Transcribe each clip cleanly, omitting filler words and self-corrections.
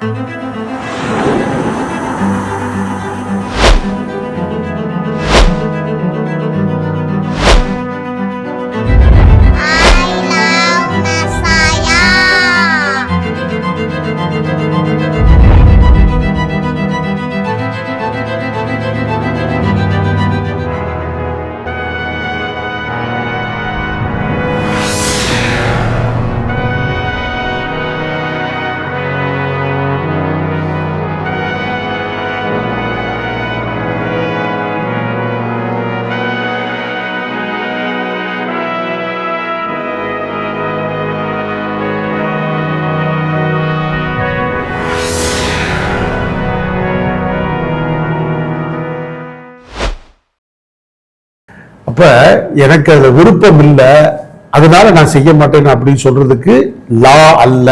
அப்ப எனக்கு அது விருப்பம் இல்லை, அதனால நான் செய்ய மாட்டேன் அப்படின்னு சொல்றதுக்கு லா அல்ல.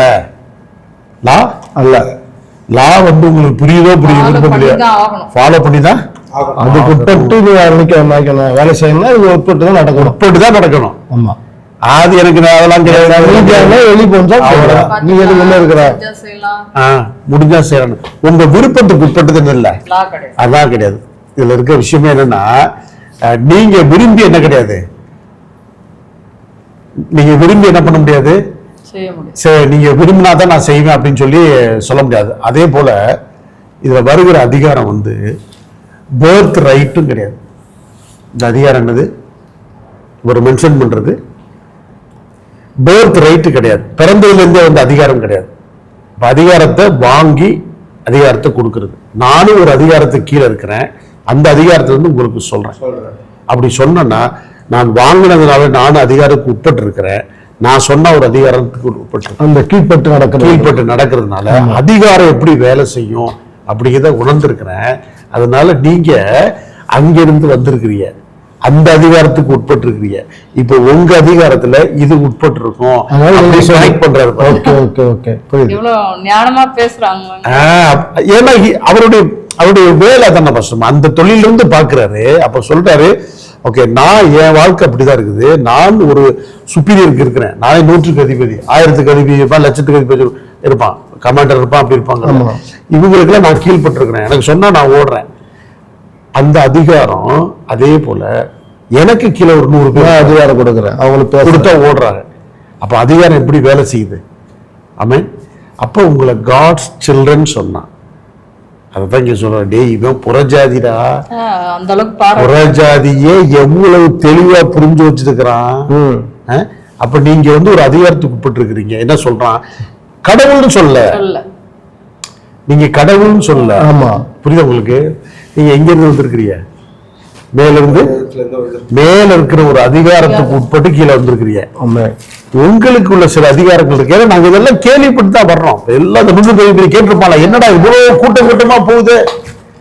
லா அல்ல. லா வந்து உங்களுக்கு புரியுதோ விருப்பம் இல்லையா, ஃபாலோ பண்ணிதான் அதுக்கு உட்பட்டு வேலை செய்யணும். இது உட்பட்டு தான் நடக்கணும். உட்பட்டு தான் நடக்கணும். ஆமா, அது எனக்கு அதெல்லாம் வெளி போன்றா நீ எது உள்ள இருக்கிற முடிஞ்சா செய்யணும். உங்க விருப்பத்துக்கு உட்பட்டது இல்ல, அதான் கிடையாது. இதுல இருக்க விஷயமே என்னன்னா, நீங்க விரும்பி என்ன கிடையாது, நீங்க விரும்பி என்ன பண்ண முடியாது, நீங்க விரும்பினாதான் நான் செய்வேன் அப்படின்னு சொல்லி சொல்ல முடியாது. அதே போல இதுல வருகிற அதிகாரம் வந்து பர்த் ரைட்டும் கிடையாது. இந்த அதிகாரம் என்னது, ஒரு மென்ஷன் பண்றது பர்த் ரைட்டு கிடையாது. பிறந்ததுல இருந்தே வந்து அதிகாரம் கிடையாது. அதிகாரத்தை வாங்கி அதிகாரத்தை கொடுக்கறது. நானும் ஒரு அதிகாரத்துக்கு கீழே இருக்கிறேன், அந்த அதிகாரத்தை வந்து உங்களுக்கு சொல்றேன். அப்படி சொன்னா, நான் வாங்கினதுனால நானும் அதிகாரத்துக்கு உட்பட்டு இருக்கிறேன், நான் சொன்ன ஒரு அதிகாரத்துக்கு உட்பட்டு அந்த கீழ்பட்டு நடக்கிறதுனால அதிகாரம் எப்படி வேலை செய்யும் அப்படிங்கிறத உணர்ந்திருக்கிறேன். அதனால நீங்க அங்கிருந்து வந்திருக்கிறீங்க, அந்த அதிகாரத்துக்கு உட்பட்டு இருக்கிறீங்க. இப்போ உங்க அதிகாரத்துல இது உட்பட்டு இருக்கும் பண்றாரு. ஏன்னா அவருடைய வேலை தானே கஷ்டம், அந்த தொழில இருந்து பாக்குறாரு. அப்ப சொல்றாரு, ஓகே நான் என் வாழ்க்கை அப்படிதான் இருக்குது, நான் ஒரு சுப்பீரியருக்கு இருக்கிறேன், நானே 100க்கு அதிபதி, 1000க்கு அதிபதி இருப்பான், லட்சத்துக்கு அதிபதி இருப்பான், கமாண்டர் இருப்பான், அப்படி இருப்பாங்க. இவங்களுக்கெல்லாம் நான் கீழ்பட்டு இருக்கிறேன், எனக்கு சொன்னா நான் ஓடுறேன். அந்த அதிகாரம் அதே போல எனக்கு கீழே ஒரு 100 பேர் அதிகாரம் கொடுக்குறேன், அவங்களுக்கு கொடுத்தா ஓடுறாங்க. அப்ப அதிகாரம் எப்படி வேலை செய்யுது? ஆமென். அப்ப உங்களை காட்ஸ் சில்ட்ரன் சொன்னான். அதான் இங்க சொல்றேன், டேய் இவன் புறஜாதிடா, புறஜாதியே எவ்வளவு தெளிவா புரிஞ்சு வச்சிருக்கிறான். அப்ப நீங்க வந்து ஒரு அதிகாரத்துக்கு உட்பட்டு இருக்கிறீங்க. என்ன சொல்றான், கடவுள்னு சொல்ல, நீங்க கடவுள்னு சொல்ல. ஆமா, புரியுதா உங்களுக்கு? நீங்க எங்க இருந்து வந்திருக்கிறீங்க? மேல இருக்கிற ஒரு அதிகாரத்துக்கு உட்பட்டு கீழே வந்திருக்கிறீங்க. உங்களுக்கு உள்ள சில அதிகாரங்கள் இருக்கு. நாங்க இதெல்லாம் கேள்விப்பட்டு தான் வர்றோம். எல்லாம் கேட்டிருப்பாங்க, என்னடா இவ்வளவு கூட்டமா போகுது,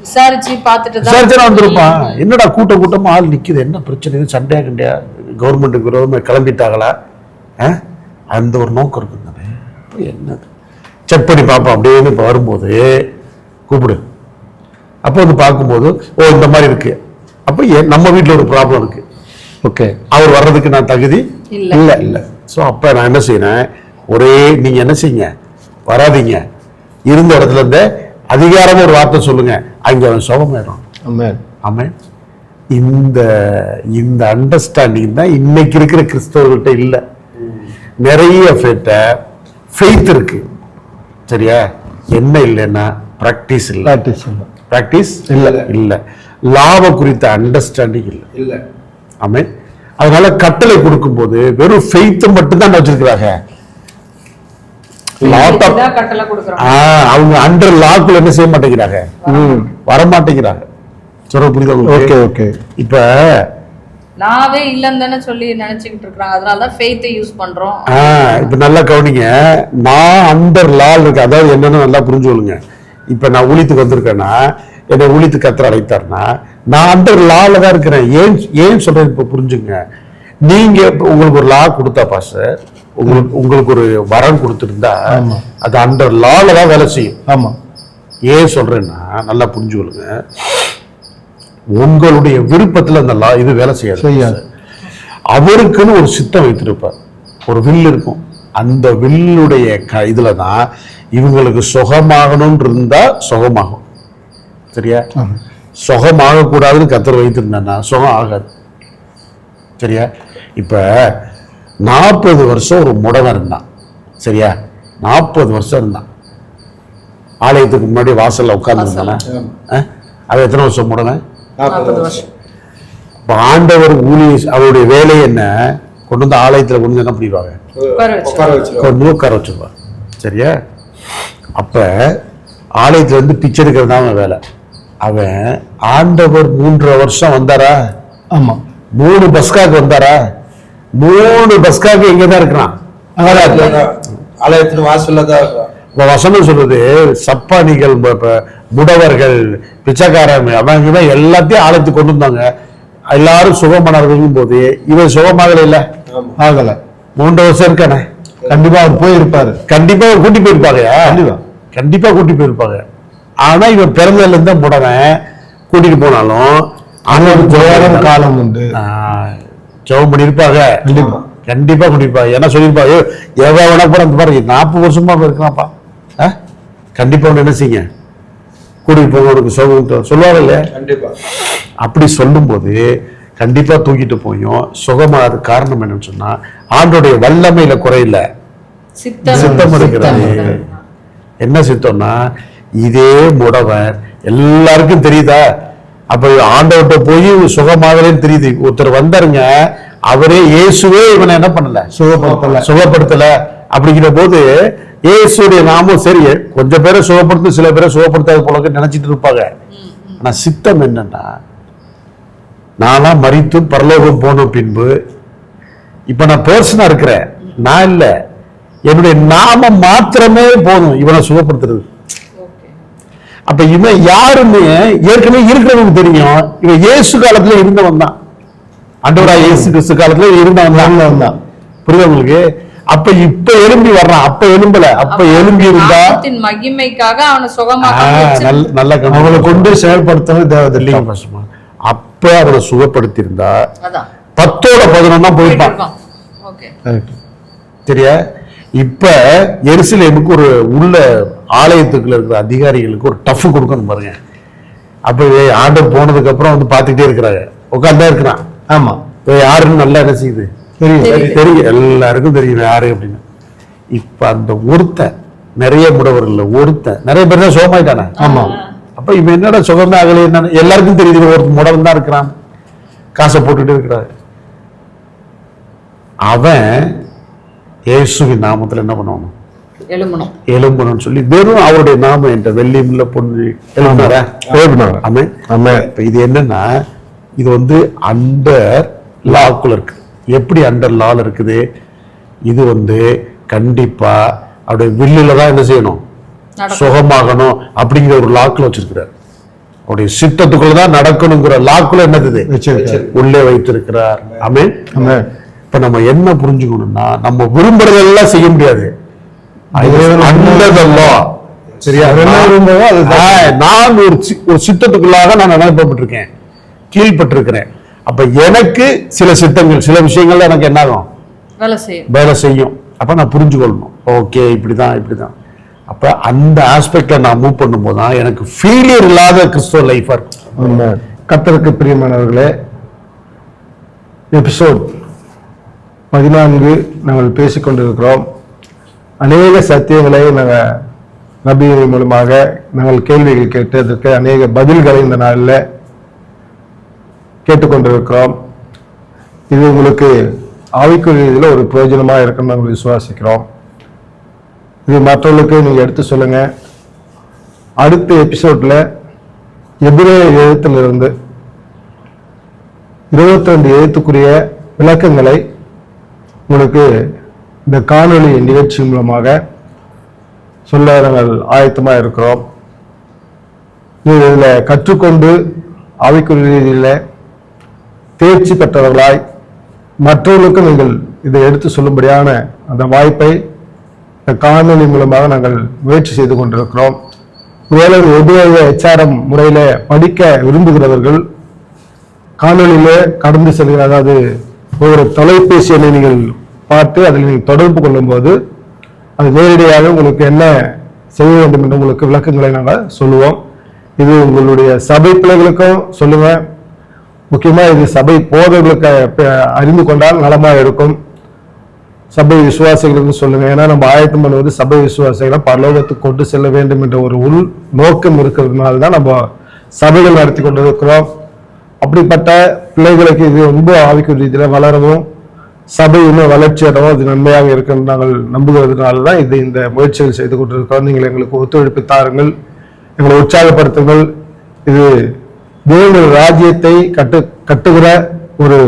விசாரிச்சா வந்திருப்பான், என்னடா கூட்டமா ஆள் நிக்குது, என்ன பிரச்சனை, சண்டையா கண்டையா, கவர்மெண்ட்டுக்கு விரோதமா கிளம்பிட்டாங்களா, அந்த ஒரு நோக்கம் இருக்கு தானே. என்னது செக் பண்ணி பார்ப்போம் அப்படின்னு இப்ப வரும்போது கூப்பிடு. அப்போ வந்து பார்க்கும்போது, ஓ இந்த மாதிரி இருக்கு, அப்ப நம்ம வீட்டுல ஒரு ப்ராப்ளம் இருக்கு, ஓகே அவர் வர்றதுக்கு நான் தகுதி இல்ல. ஸோ அப்ப நான் என்ன செய்யறேன், ஒரே நீங்க என்ன செய்யுங்க, வராதீங்க, இருந்த இடத்துல இருந்த அதிகாரம் ஒரு வார்த்தை சொல்லுங்க, அங்க அவன் சுகமாயிடும். ஆமென். இந்த அண்டர்ஸ்டாண்டிங் தான் இன்னைக்கு இருக்கிற கிறிஸ்தவர்கள்ட்ட இல்ல. நிறைய ஃபெய்த் இருக்கு, சரியா, என்ன இல்லைன்னா பிராக்டிஸ் இல்ல, லாப குறித்த அண்டர்ஸ்டாண்டிங் இல்ல. ஆமென். அதனால கட்டளை கொடுக்கும் போது வெறும் ஃபெய்த் மட்டும் தான் வச்சிருக்கிறாங்க. அவங்க அண்டர் லாக்குள்ள என்ன செய்ய மாட்டேங்கிறாங்க, வர மாட்டேங்கிறாங்க. சொல்ற புரியுதா? Okay okay. இப்ப நாவே இல்லன்னு சொல்லி நினைச்சிட்டு இருக்காங்க, அதனால தான் ஃபெய்த் யூஸ் பண்றோம். இப்ப நல்லா கவனிங்க, நான் அண்டர் லால் இருக்கு. அதாவது என்னன்னு நல்லா புரிஞ்சுக்கொள்ளுங்க. இப்ப நான் ஊழியத்துக்கு வந்திருக்கேன்னா, என்னை ஊழியத்துக்கு கத்தர் அழைத்தார்னா, நான் அண்டர் லால தான் இருக்கிறேன். ஏன் சொல்றேன் இப்ப புரிஞ்சுங்க. நீங்க உங்களுக்கு ஒரு லா கொடுத்தா பாஸ்டர், உங்களுக்கு ஒரு வரம் கொடுத்திருந்தா அது அண்டர் லால தான் வேலை செய்யும். ஆமா. ஏன் சொல்றேன்னா நல்லா புரிஞ்சுக்கொள்ளுங்க, உங்களுடைய விருப்பத்துல அந்த லா இது வேலை செய்யாது. அவருக்குன்னு ஒரு சித்தம் வைத்திருப்பார், ஒரு வில் இருக்கும். அந்த வில்லுடைய இதுல தான் இவங்களுக்கு சுகமாகணும்னு இருந்தா சுகமாகும். சரியா? சுகமாக கூடாதுன்னு கத்தர் வைத்திருந்தா சுகம் ஆகாது. சரியா? இப்ப 40 வருஷம் ஒரு முடவன் இருந்தான். சரியா? 40 வருஷம் இருந்தான். ஆலயத்துக்கு முன்னாடி வாசல்ல உட்கார்ந்து இருந்தானே, அவன் எத்தனை வருஷம் முடவன்? 40 வருஷம். இப்ப ஆண்டவர் அவருடைய வேலை என்ன? கொண்டு வந்து ஆலயத்துல கொண்டு வந்து என்ன பண்ணிடுவாங்க? கொண்டு உட்கார வச்சிருவாங்க. சரியா? அப்ப ஆலயத்துல இருந்து பிச்சை எடுக்கிறது தான் அவன் வேலை. அவன் ஆண்டவர் 3 வருஷம் வந்தாரா? ஆமா. 3 பஸ்காக்கு வந்தாரா? 3 பஸ்காக்கு எங்கதான் இருக்கிறான்? ஆலயத்தின் வாசல்ல தான் இப்ப வசனம் சொல்றது சப்பானிகள், முடவர்கள், பிச்சைக்காரன் அவங்க எல்லாத்தையும் ஆலயத்துக்கு கொண்டு வந்தாங்க. எல்லாரும் சுகமானார்கள் போது இவன் சுகமாகல இல்ல, ஆகல. 3 வருஷம் இருக்கானே, கண்டிப்பா அவர் போயிருப்பாரு. கண்டிப்பா கூட்டி போயிருப்பாங்க. கண்டிப்பா கூட்டி போயிருப்பாங்க. ஆனா இவன் பிறந்ததுல இருந்தா முடவன். கூட்டிட்டு போனாலும் காலம் உண்டு, ஜெபம் பண்ணிருப்பாங்க. கண்டிப்பா பண்ணிருப்பாங்க. என்ன சொல்லிருப்பாங்க? எவ்வளவு வேணா போற அந்த மாதிரி 40 வருஷமா இருக்கலாம்ப்பா, கண்டிப்பா ஒன்று என்ன செய்யுங்க, கூட்டிட்டு போங்க, உனக்கு சுகம் சொல்லுவாங்க இல்ல? கண்டிப்பா. அப்படி சொல்லும் போது கண்டிப்பா தூக்கிட்டு போயும் சுகமானது. காரணம் என்னன்னு சொன்னா ஆண்டோடைய வல்லமையில குறையில சித்தம் இருக்கிறது. என்ன சித்தம்னா இதே முடவன் எல்லாருக்கும் தெரியுதா? அப்ப ஆண்டவர்கிட்ட போய் சுகமாகலன்னு தெரியுது. ஒருத்தர் வந்தாருங்க, அவரே இயேசுவே இவனை என்ன பண்ணல, சுகப்படுத்தல. அப்படிங்கிற போது இயேசுடைய நாமும் சரி, கொஞ்சம் பேரை சுகப்படுத்தும், சில பேரை சுகப்படுத்தாத போல நினைச்சிட்டு இருப்பாங்க. ஆனா சித்தம் என்னன்னா, நானா மரித்து பரலோகம் போன பின்பு இப்ப நான் பர்சனா இருக்கிறேன், நான் இல்ல, என்னுடைய நாமம் மாத்திரமே போதும் இவனை சுகப்படுத்துறது. அப்ப இவன் யாருன்னு ஏற்கனவே இருக்கிறவனுக்கு தெரியும். இவன் இயேசு காலத்துல இருந்தவன் தான், ஆண்டவரா இயேசு கிறிஸ்து காலத்துல இருந்தவன் தான். புரியுது உங்களுக்கு? அப்ப இப்ப எழும்பி வர்றான், அப்ப எழும்பல. அப்ப எழும்பி இருந்தா மகிமைக்காக அவனை சுகமாக நல்ல அவனை கொண்டு செயல்படுத்தணும் தேவையில்லை. அப்ப அவனை சுகப்படுத்தி இருந்தா 10-11 போயிருப்பான். சரியா? இப்ப எருசலேமுக்கு ஒரு உள்ள ஆலயத்துக்குள்ள இருக்கிற அதிகாரிகளுக்கு ஒரு டஃப் கொடுக்கணும் பாருங்க. அப்ப ஆண்டவர் போனதுக்கு அப்புறம் வந்து பாத்துக்கிட்டே இருக்கிறாங்க, உட்கார்ந்தா இருக்கிறான். ஆமா, யாருன்னு நல்லா என்ன செய்யுது தெரியும், எல்லாருக்கும் தெரியும் யாரு அப்படின்னு. இப்ப அந்த ஒருத்தன், நிறைய முடவர்கள் ஒருத்தன், நிறைய பேர் தான் சுகமாயிட்டானே. ஆமா. அப்ப இவன் என்னடா சுகமே ஆகல, என்ன எல்லாருக்கும் தெரியுது, ஒரு முடவன் தான் இருக்கிறான், காசை போட்டுட்டு இருக்கிறாரு. அவன் இயேசுவின் நாமத்துல என்ன பண்ணணும், எழும்பணும்னு சொல்லி வெறும் அவருடைய நாமம் என்ற வெள்ளியுள்ள பொண்ணு எழுப்பினாரா? ஆமே. ஆமே. இப்ப இது என்னன்னா, இது வந்து அண்டர் லாக்குள்ள இருக்கு. எப்படி அண்டர் லால இருக்குது? இது வந்து கண்டிப்பா அவருடைய வில்லுல தான் என்ன செய்யணும், சுகமாகணும் அப்படிங்கிற ஒரு லாக்குல வச்சிருக்கிறார். அவருடைய சித்தத்துக்குள்ளதான் நடக்கணுங்கிற லாக்குல என்னது உள்ளே வைத்திருக்கிறார். ஆமே. இப்ப நம்ம என்ன புரிஞ்சுக்கணும்னா, நம்ம விரும்புறதெல்லாம் செய்ய முடியாது. சரியா? நான் ஒரு சித்தத்துக்குள்ளாக நான் நினைப்பட்டிருக்கேன், கீழ்பட்டிருக்கிறேன். அப்ப எனக்கு சில சித்தங்கள், சில விஷயங்கள்ல எனக்கு என்ன ஆகும், வேலை செய்யும். அப்ப நான் புரிஞ்சுக்கொள்ளணும், ஓகே இப்படிதான் இப்படிதான். அப்ப அந்த ஆஸ்பெக்ட்ல நான் மூவ் பண்ணும் போதுதான் எனக்கு ஃபெயிலியர் இல்லாத கிறிஸ்துவ லைஃபா இருக்கும். கர்த்தருக்கு பிரியமானவர்களே, எபிசோட் 14 நாங்கள் பேசிக்கொண்டிருக்கிறோம். அநேக சத்தியங்களை நாங்கள் நபியின் மூலமாக நாங்கள் கேள்விகள் கேட்டு அதற்கு அநேக பதில்களை இந்த நாளில் கேட்டுக்கொண்டிருக்கிறோம். இது உங்களுக்கு ஆவிக்குரியதில் ஒரு பிரயோஜனமாக இருக்குன்னு நாங்கள் விசுவாசிக்கிறோம். இது மற்றவர்களுக்கு நீங்கள் எடுத்து சொல்லுங்க. அடுத்த எபிசோட்ல எபிரேய எழுத்திலிருந்து 22 எழுத்துக்குரிய விளக்கங்களை உங்களுக்கு இந்த காணொளி நிகழ்ச்சி மூலமாக சொல்ல நாங்கள் ஆயத்தமாக இருக்கிறோம். இதில் கற்றுக்கொண்டு ஆவிக்குரிய தேர்ச்சி பெற்றவர்களாய் மற்றவர்களுக்கும் நீங்கள் இதை எடுத்து சொல்லும்படியான அந்த வாய்ப்பை இந்த காணொளி மூலமாக நாங்கள் முயற்சி செய்து கொண்டிருக்கிறோம். ஒருவேளை உபயோக HRM முறையில படிக்க விரும்புகிறவர்கள் காணொலியில கடந்து செல்கிற, அதாவது ஒரு தொலைபேசி எண்ணை நீங்கள் பார்த்து அதில் நீங்கள் தொடர்பு கொள்ளும்போது அது நேரடியாக உங்களுக்கு என்ன செய்ய வேண்டும் என்று உங்களுக்கு விளக்கங்களை நாங்கள் சொல்லுவோம். இது உங்களுடைய சபை பிள்ளைகளுக்கும் சொல்லுங்க. முக்கியமா இது சபை போதவர்களுக்கு அறிந்து கொண்டால் நலமாக இருக்கும். சபை விசுவாசிகளுக்கு சொல்லுங்க. ஏன்னா நம்ம ஆயத்தம் பண்ணுவது சபை விசுவாசிகளை பரலோகத்துக்கு கொண்டு செல்ல வேண்டும் என்ற ஒரு உள் நோக்கம் இருக்கிறதுனால தான் நம்ம சபைகள் நடத்தி கொண்டிருக்கிறோம். அப்படிப்பட்ட பிள்ளைகளுக்கு இது ரொம்ப ஆவிக்குரிய ரீதியில் வளரவும் சபை இன்னும் வளர்ச்சி அடவும் அது நன்மையாக இருக்குன்னு நாங்கள் நம்புகிறதுனால தான் இந்த முயற்சிகள் செய்து கொண்டிருக்கிறோம். நீங்கள் எங்களுக்கு ஒத்துழைப்பு தாருங்கள், எங்களை உற்சாகப்படுத்துங்கள். இது தேவனுடைய ராஜ்யத்தை கட்டுகிற ஒரு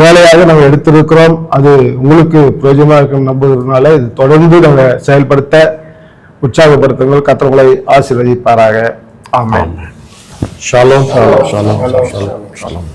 வேலையாக நாங்கள் எடுத்திருக்கிறோம். அது உங்களுக்கு பிரயோஜனமாக இருக்குன்னு நம்புகிறதுனால இது தொடர்ந்து நாங்கள் செயல்படுத்த உற்சாகப்படுத்துங்கள். கர்த்தர் ஆசீர்வதிப்பாராக. ஆமென். ஷாலோம் ஷாலோம் ஷாலோம் ஷாலோம் ஷாலோம்.